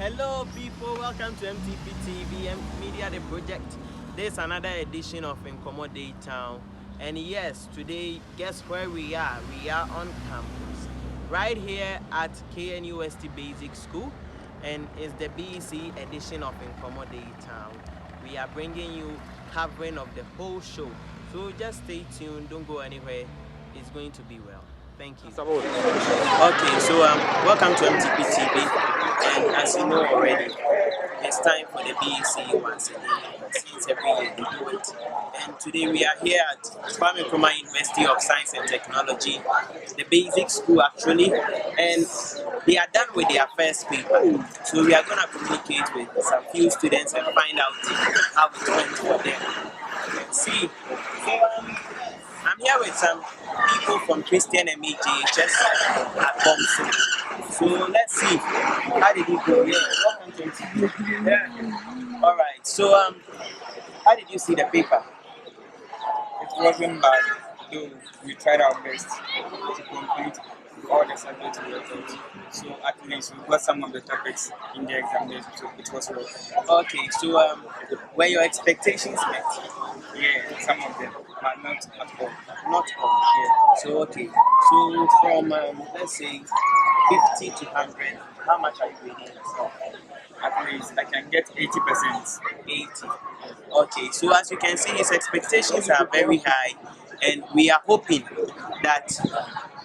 Hello people, welcome to MTP TV and Media the Project. This is another edition of Nkomo Day Town. And yes, today, guess where we are? We are on campus. Right here at KNUST Basic School. And it's the BEC edition of Nkomo Day Town. We are bringing you covering of the whole show. So just stay tuned, don't go anywhere. It's going to be well. Thank you. Okay, so welcome to MTP TV. And as you know already, it's time for the BEC once again, since every year we do it. And today we are here at Kwame Nkrumah University of Science and Technology, the basic school actually, and they are done with their first paper. So we are going to communicate with some few students and find out how it went for them. Let's see. So, I'm here with some people from Christian and Adjei at Brempong. So let's see. How did it go? Yeah. All right. So how did you see the paper? It wasn't bad, though we tried our best to complete all the subjects we were taught. So at least we got some of the topics in the examination, so it was well. Okay. So were your expectations met? Yeah, some of them, but not at all. Not all. Yeah. So okay. So from let's say 50 to 100, how much are you grading yourself? At least I can get 80%. 80. Okay, so as you can see, his expectations are very high, and we are hoping that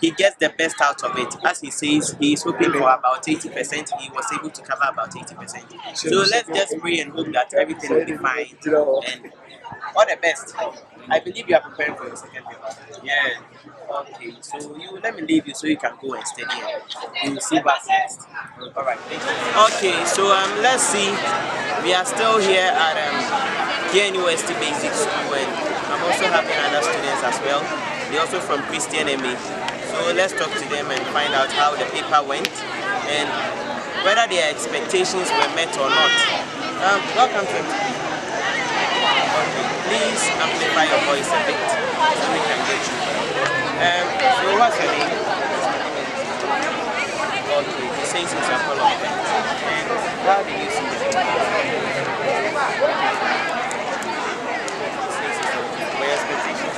he gets the best out of it. As he says, he is hoping for about 80%. He was able to cover about 80%. So let's just pray and hope that everything will be fine. And all the best. I believe you are preparing for your second paper. Yeah. Okay, so let me leave you so you can go and study and you will see what's next. Alright, thank you. Okay, so let's see. We are still here at KNUST Basic School, and I'm also having other students as well. They're also from Christian MA. So let's talk to them and find out how the paper went and whether their expectations were met or not. Welcome to MTV. Okay, please amplify your voice a bit so we can get you. So what's your name? Okay, he says he's a follower. And how did you see the paper? Where expectations?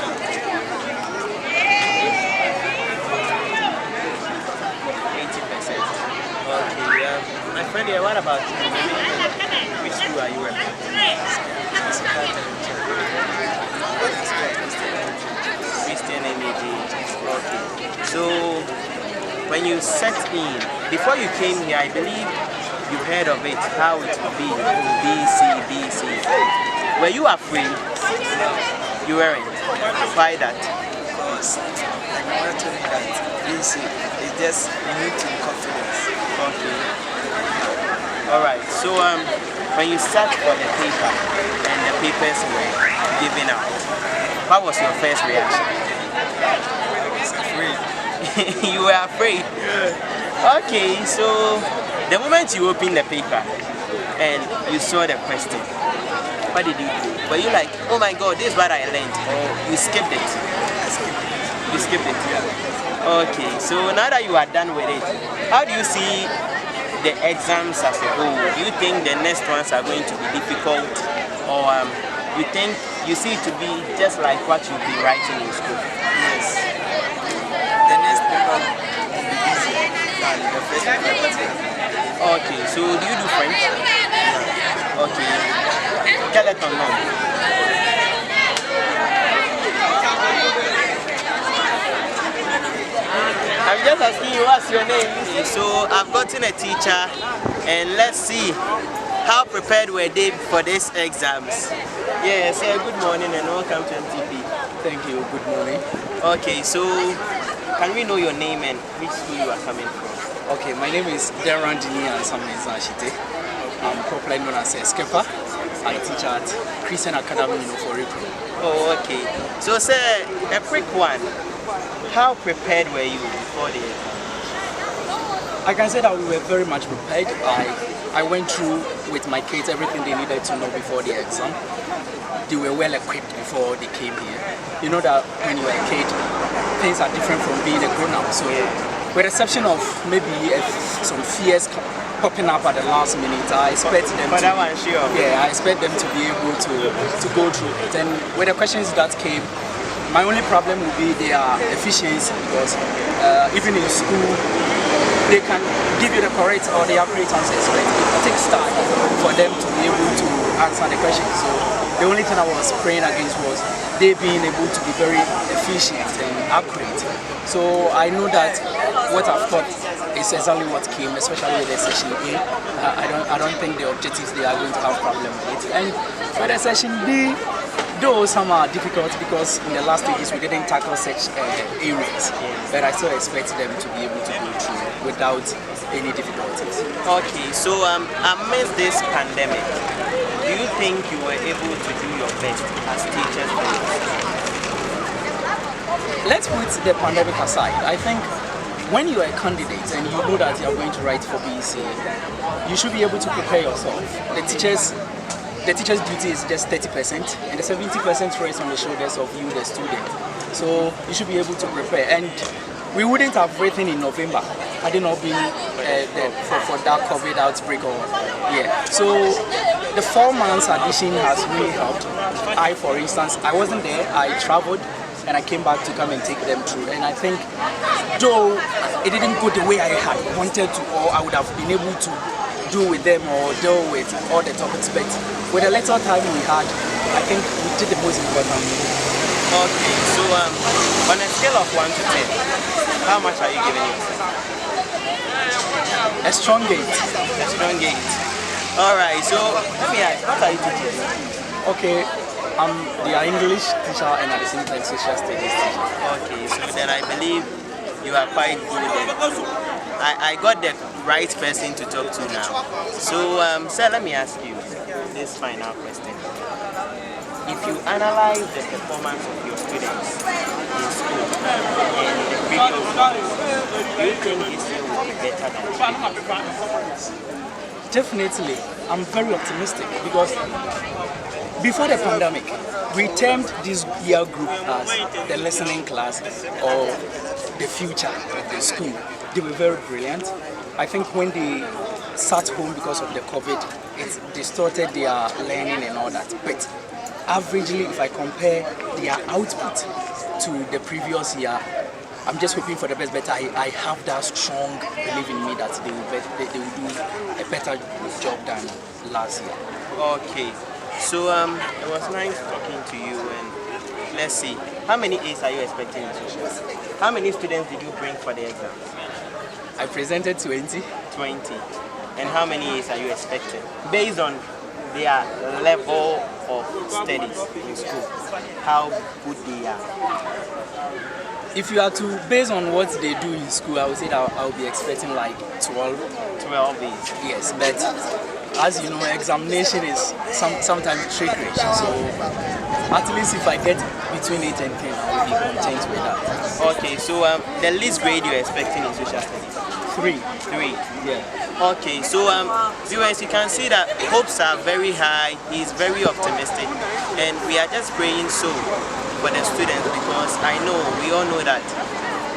80%. Okay, my friend here, what about you? Which school are you at? Christian MA. Okay. So when you set in, before you came here, I believe you heard of it, how it would be, BC. Were you afraid? You weren't. Why that? Because I'm monitoring that BC is just you need to be confident. Okay. Alright, so when you sat for the paper and the papers were given out, what was your first reaction? I was afraid. You were afraid? Yeah. Okay, so the moment you opened the paper and you saw the question, what did you do? Were you like, oh my god, this is what I learned, or you skipped it? I skipped it. You skipped it? Yeah. Okay, so now that you are done with it, how do you see the exams as a whole? Do you think the next ones are going to be difficult, or you think you see it to be just like what you'll be writing in school? Yes. The next paper will be easier than the first paper. Okay, so do you do French? Okay. Quel est ton nom? I'm just asking you what's your name. So I've gotten a teacher, and let's see how prepared were they for these exams. Yes, good morning and welcome to MTP. Thank you, good morning. Okay, so can we know your name and which school you are coming from? Okay, my name is Derandini Ansamenzashite. I'm popularly known as a skipper. I teach at Christian Academy for April. Oh, okay. So, sir, a quick one. How prepared were you before the exam? I can say that we were very much prepared. I went through with my kids everything they needed to know before the exam. They were well equipped before they came here. You know that when you're a kid, things are different from being a grown-up. So with the exception of maybe some fears popping up at the last minute, I expect them For that one, sure. Yeah, I expect them to be able to go through it. And with the questions that came, my only problem will be their efficiency, because even in school, they can give you the correct or the accurate answers, but it takes time for them to be able to answer the questions. So the only thing I was praying against was they being able to be very efficient and accurate. So I know that what I've taught is exactly what came, especially with the session A. I don't think the objectives they are going to have problem with it. And for the session B, though some are difficult because in the last stages we didn't tackle such areas, but I still expect them to be able to go through without any difficulties. Okay, so amidst this pandemic, do you think you were able to do your best as teachers? Let's put the pandemic aside. I think when you are a candidate and you know that you are going to write for BEC, you should be able to prepare yourself. The teacher's duty is just 30%, and the 70% rests on the shoulders of you, the student. So you should be able to prepare. And we wouldn't have written in November had it not been for that COVID outbreak. So the 4 months addition has really helped. For instance, I wasn't there. I traveled and I came back to come and take them through. And I think, though it didn't go the way I had wanted to, or I would have been able to do with them or deal with all the topics, but with the little time we had, I think we did the most important thing. Okay, so on a scale of 1 to 10, how much are you giving yourself? A strong 8. A strong 8. Alright, so let me ask, what are you teaching? Okay, I'm the English teacher and at the same time social studies teacher. Okay, so then I believe you are quite good. I got the right person to talk to now. So, sir, let me ask you this final question. If you analyze the performance of your students in school and the previous ones, do you think this year will be better than the previous? Definitely, I'm very optimistic because before the pandemic, we termed this year group as the listening class or the future of the school. They were very brilliant. I think when they sat home because of the COVID, it distorted their learning and all that. But averagely, if I compare their output to the previous year, I'm just hoping for the best, but I have that strong belief in me that they will do a better job than last year. Okay, so it was nice talking to you, and let's see, how many A's are you expecting in social? How many students did you bring for the exams? I presented 20. 20. And how many A's are you expecting? Based on their level of studies in school, how good they are. If you are to, based on what they do in school, I would say that I'll be expecting like 12. 12 A's. Yes, but as you know, examination is sometimes trickery. So at least if I get between 8 and 10, I'll be content with that. Okay, so the least grade you're expecting in social studies? 3. 3. Yeah. Okay, so viewers, you can see that hopes are very high. He's very optimistic, and we are just praying so for the students, because we all know that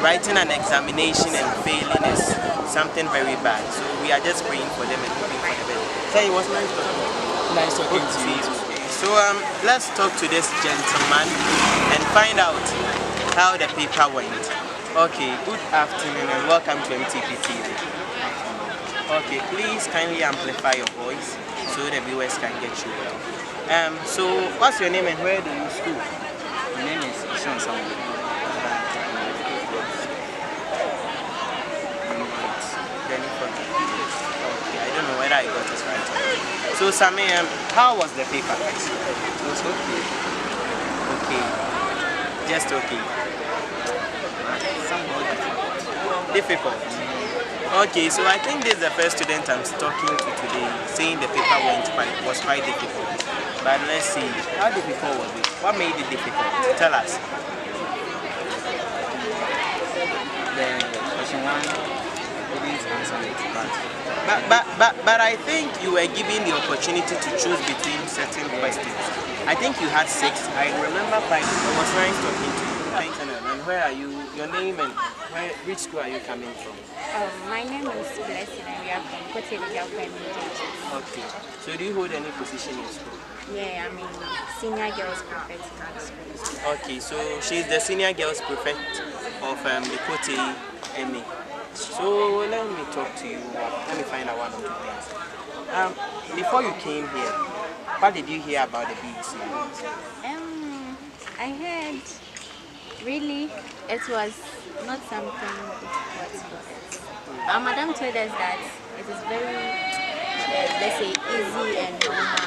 writing an examination and failing is something very bad. So we are just praying for them and hoping for the best. So it was nice talking to you. Nice talking to you. So let's talk to this gentleman and find out how the paper went. Okay, good afternoon and welcome to MTP TV. Okay, please kindly amplify your voice so the viewers can get you well. So what's your name and where do you school? My name is Sean Samuel. Okay, I don't know whether I got this right. So Sami, how was the paper? It was okay. Okay, just okay. Somehow Difficult. Okay, so I think this is the first student I'm talking to today saying the paper was quite difficult. But let's see, how difficult was it? What made it difficult? Tell us. the question 1 didn't answer it, But I think you were given the opportunity to choose between certain questions. I think you had 6. I remember quite. It was nice talking to you. Thanks, and and where are you? Your name and which school are you coming from? My name is Bece and we are from Adjei. Okay. So do you hold any position in school? Yeah, I'm in senior girls prefect in our school. Okay, so she's the senior girls prefect of the Kote MA. So let me talk to you. Let me find out one or two things. Before you came here, what did you hear about the BEC? I heard really it was not something difficult for us. Our madam told us that it is very, let's say, easy and normal.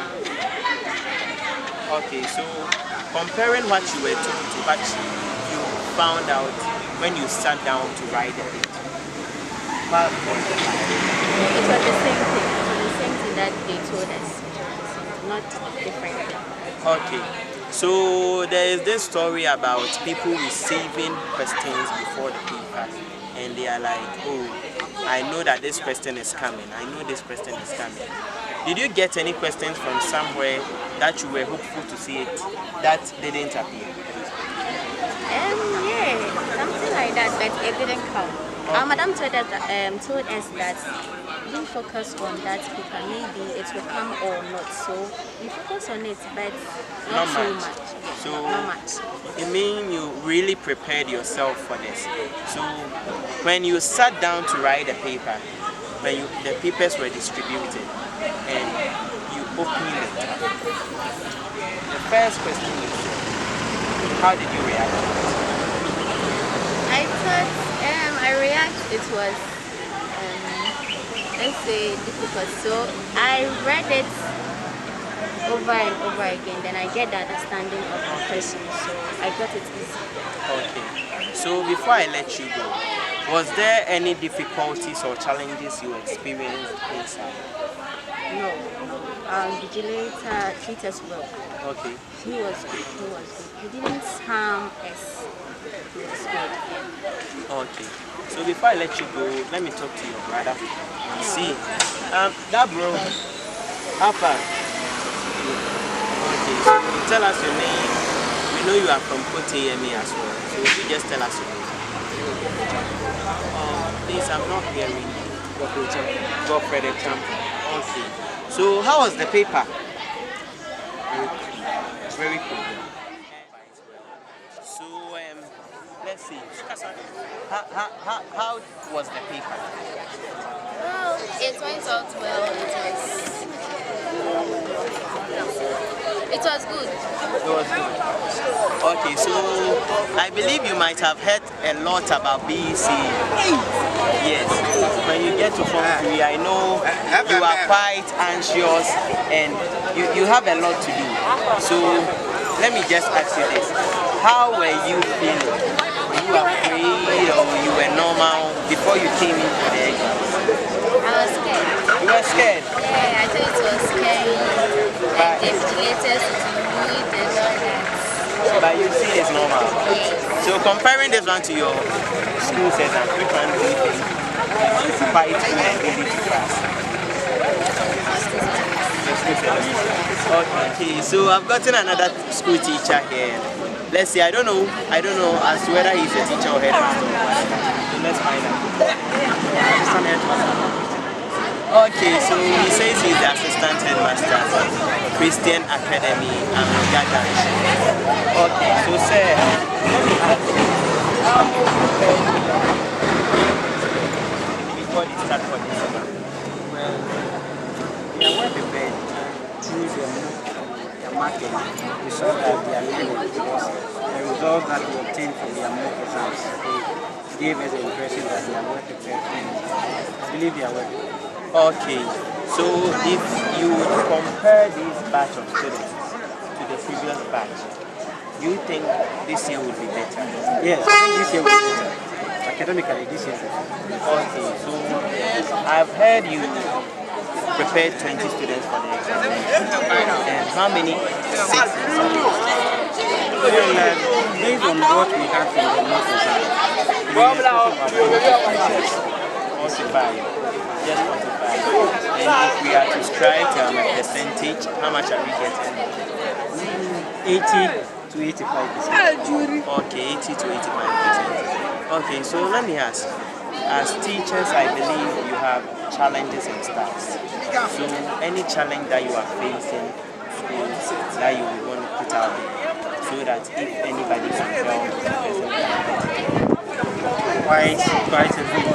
Okay, so comparing what you were told to what you found out when you sat down to write it, what was it like? It was the same thing. It was the same thing that they told us. Not different. Okay, so there is this story about people receiving questions before the paper, and they are like, oh, I know that this question is coming. I know this question is coming. Did you get any questions from somewhere that you were hopeful to see it that didn't appear? Yeah, something like that, but it didn't come. Okay. Our madam told us that we focus on that paper, maybe it will come or not. So we focus on it, but not so much. So Not much. it means you really prepared yourself for this. So when you sat down to write the paper, when the papers were distributed and you opened it, the first question is, how did you react? I thought I reacted. It was let's say difficult. So I read it over and over again. Then I get the understanding of the question. So I got it easy. Okay. So before I let you go, was there any difficulties or challenges you experienced inside? No. Vigilator treated us well. Okay. He was good. He was good. He didn't harm us. He was good. Okay. So before I let you go, let me talk to your brother. See, that bro, how far? Okay. So tell us your name. We know you are from Kote MA as well. So if you just tell us your name. Please, I'm not hearing you. Godfrey Champion. Okay. So how was the paper? Very cool. So let's see. How was the paper? Well, it went out well. It was good. It was good. Okay, so I believe you might have heard a lot about BEC. Yes. When you get to Form 3, I know you are quite anxious and you have a lot to do. So let me just ask you this. How were you feeling? Were you afraid or you were normal before you came into the exams? I was scared. You were scared? Yeah, I thought it was scary. But, The invigilators would and all that. but you see it's normal. Yes. So comparing this one to your school setup, which one do you think is quite good and easy to pass? Okay, so I've gotten another school teacher here. Let's see, I don't know as to whether he's a teacher or headmaster. So let's find out. Okay, so he says he's the assistant headmaster at Christian Academy and Gagan. Okay, so sir, let me ask you, before they start for this one? Well, they are well prepared through their marking. We saw that they are learning because the results that we obtained from their mock exams gave us the impression that they are well prepared. I believe they are well prepared. Okay, so if you would compare this batch of students to the previous batch, do you think this year would be better? Yes, I think this year will be better. Academically, this year. Okay, so I've heard you prepared 20 students for the exam. And how many? 6. Well, based on what we have from the mock exam, we are talking about 45. Just 45. And if we are to strike a percentage, how much are we getting? 80 to to 85%. Okay, 80 to 85%. Okay, so let me ask. As teachers, I believe you have challenges and stuff. So, any challenge that you are facing that you would want to put out there so that if anybody can help the person can help. Quite a bit.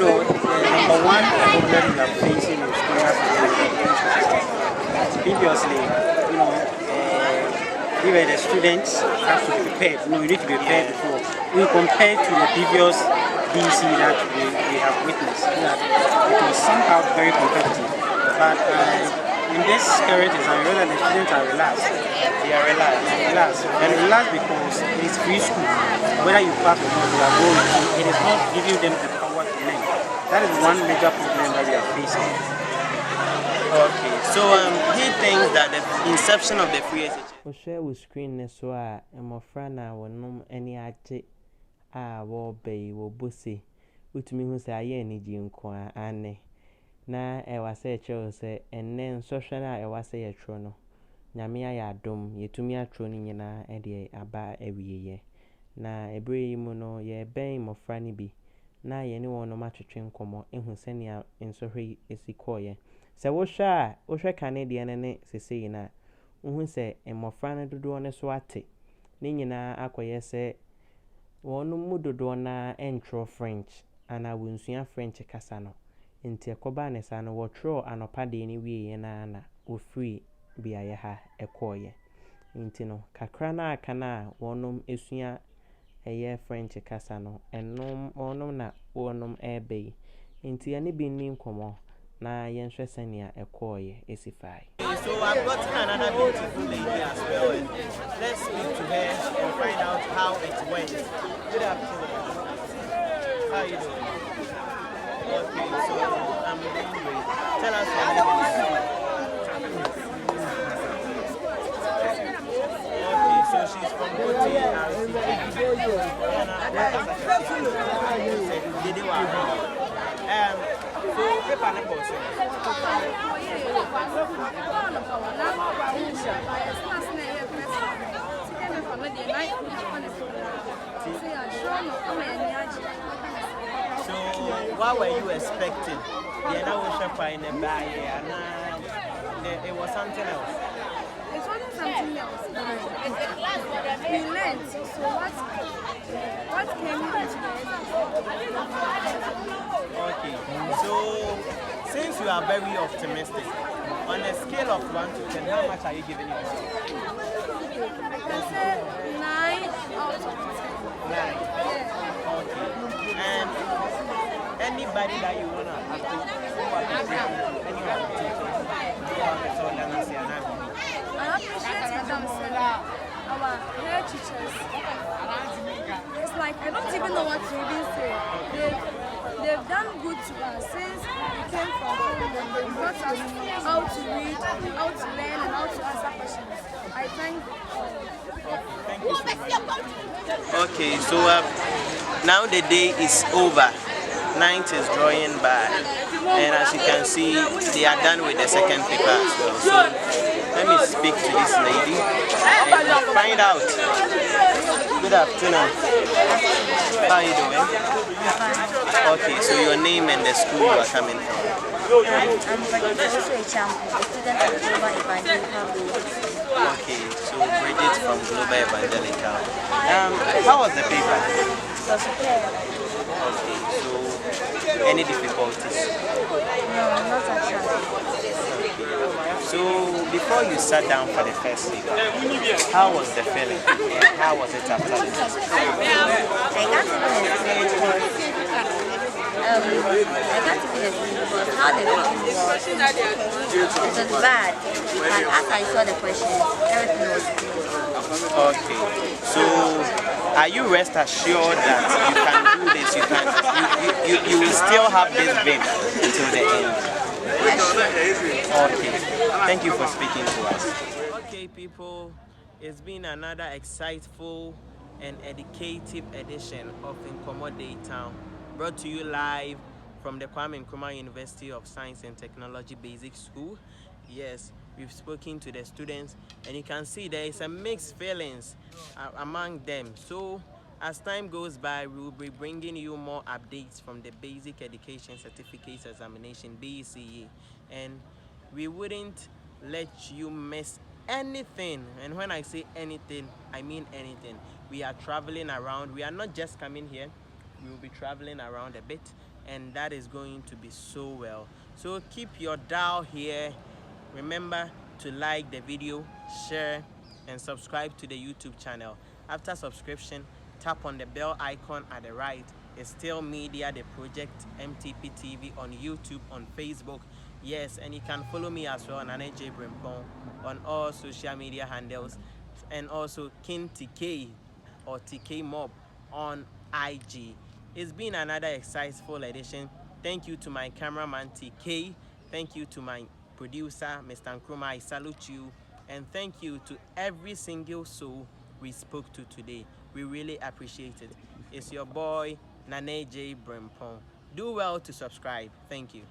Number one problem we are facing in schools is previously, even the students have to be prepared. You need to be prepared before. We compare to the previous DC that we have witnessed, that it was somehow very competitive. But in this current exam, the students are relaxed. They are relaxed. And relaxed because it is free school. Whether you pass or not, you are going to. It is not giving them the power to learn. That is one major problem that we are facing. Okay, so he thinks that the inception of the free education. We share with screen so my friend will know any Adjei will be Bece, which means I any jinqua and na was a child say, and then social I was a trono. Namia ya dom, ye to me a troning na edie aba every year. Na a brave mono ye bang mo franny be. Na ye no one no match train como in who send ya in so he is equal. So Osha Canadian and it say na who say and more franny do on a swate. Nina acquire say one mudo dona entro French and I will see French casano. Inti akobane sana wotro anopade ni wie na o free biaye ha ekoye inti no kakra na kana wonom esua eye French kasa no enom onom na wonom ebe inti ani bi nim komo na yenhwe sania ekoye esifai. So I've got another beautiful lady as well. Let's speak to her and find out how it went. Good afternoon. How are you doing? Okay, so I'm doing great. Tell us your name. Okay, so she's from Bece so paper number So what were you expecting? The other was in a bag and it was something else. It wasn't something else. We learned. So what came into the Okay. So since you are very optimistic, on a scale of 1 to 10, how much are you giving yourself? I can say 9 out of 10. 9. Okay. And anybody that you wanna appreciate, I appreciate Madam Sarah, our hair teachers. It's like I don't even know what to even say. They've done good to us since we came from home. They taught us how to read, how to learn, and how to answer questions. I thank them. Thank you so much. Okay, so now the day is over. Night is drawing by, and as you can see, they are done with the second paper as well. So let me speak to this lady and find out. Good afternoon. How are you doing? Okay, so your name and the school you are coming from. I'm Bece, also a champion, a student of Global Evangelical. Okay, so Bridget from Global Evangelical. How was the paper? So super. Okay, so any difficulties? No, not actually. So before you sat down for the first paper, how was the feeling? And how was it after the test? I can't even explain because how the feeling was. It was bad, but as I saw the questions, everything was good. Okay, so are you rest assured that you can do this? You will still have this vim until the end. Okay, thank you for speaking to us. Okay, people, it's been another exciteful and educative edition of Nkomo Daytown, brought to you live from the Kwame Nkrumah University of Science and Technology Basic School. Yes, we've spoken to the students, and you can see there is a mixed feelings among them. So as time goes by, we will be bringing you more updates from the Basic Education Certificate Examination, BCE, and we wouldn't let you miss anything. And when I say anything, I mean anything. We are traveling around. We are not just coming here. We will be traveling around a bit, and that is going to be so well. So keep your dial here. Remember to like the video, share, and subscribe to the YouTube channel. After subscription, tap on the bell icon at the right. It's still Media, the project MTP TV on YouTube, on Facebook. Yes, and you can follow me as well on Adjei Brempong on all social media handles, and also King TK or TK Mob on IG. It's been another exciting edition. Thank you to my cameraman TK. Thank you to my producer, Mr. Nkrumah. I salute you. And thank you to every single soul we spoke to today. We really appreciate it. It's your boy, Adjei Brempong. Do well to subscribe. Thank you.